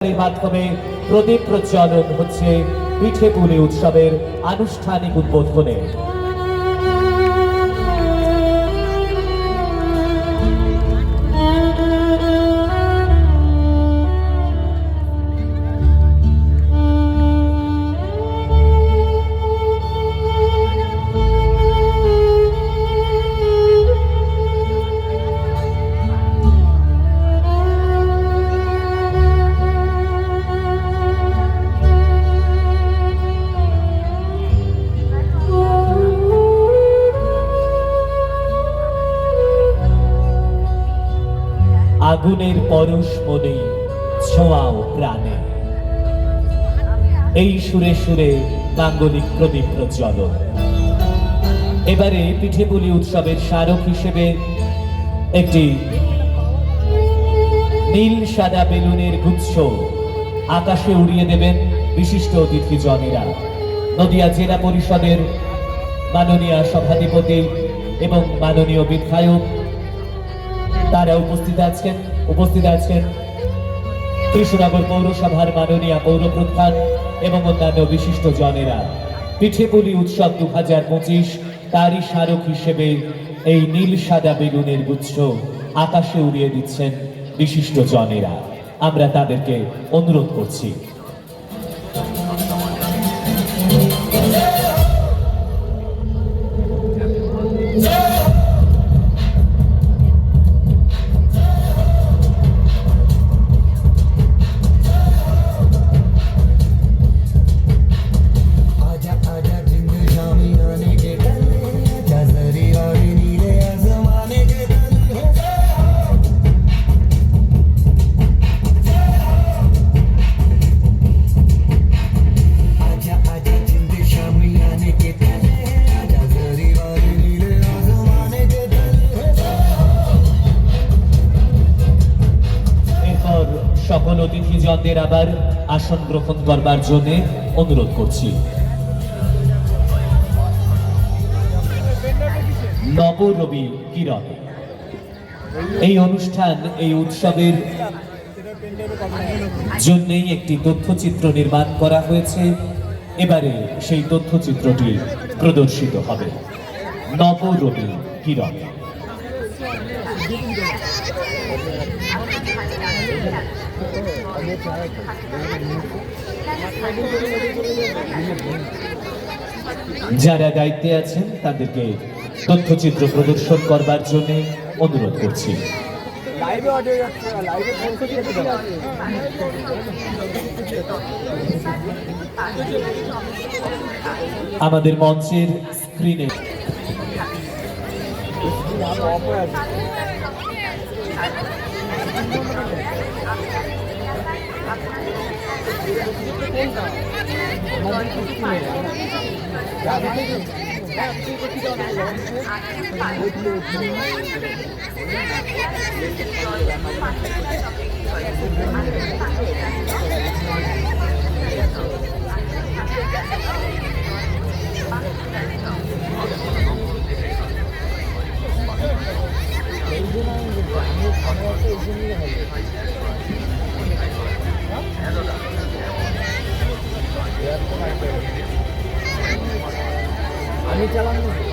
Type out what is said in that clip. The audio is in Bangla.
মাধ্যমে প্রদীপ প্রজ্বলন হচ্ছে পিঠেপুলি উৎসবের আনুষ্ঠানিক উদ্বোধনে। আগুনের পরশ মনে ছোঁয়াও প্রাণে, এই সুরে সুরে মাঙ্গলিক প্রদীপ প্রজ্বলন। এবারে পিঠেপুলি উৎসবের স্মারক হিসেবে একটি নীল সাদা বেলুনের গুচ্ছ আকাশে উড়িয়ে দেবেন বিশিষ্ট অতিথিজনেরা। নদিয়া জেলা পরিষদের মাননীয় সভাধিপতি এবং মাননীয় বিধায়ক তারা উপস্থিত আছেন কৃষ্ণনগর পৌরসভার মাননীয় পৌরপ্রধান এবং অন্যান্য বিশিষ্ট জনেরা। পিঠেপুলি উৎসব 2025 তারই স্মারক হিসেবে এই নীল সাদা বেলুনের গুচ্ছ আকাশে উড়িয়ে দিচ্ছেন বিশিষ্ট জনেরা। আমরা তাদেরকে অনুরোধ করছি। সকল অতিথিজনদের আবার আসন গ্রহণ করবার জন্য অনুরোধ করছি। নবরবি কিরণ এই অনুষ্ঠান, এই উৎসবের জন্যই একটি তথ্যচিত্র নির্মাণ করা হয়েছে। এবারে সেই তথ্যচিত্রটি প্রদর্শিত হবে। নবরবি কিরণ। যারা দায়িত্বে আছেন তাদেরকে তথ্যচিত্র প্রদর্শন করবার জন্য অনুরোধ করছি। আমাদের মঞ্চের স্ক্রিনে আমি চালানো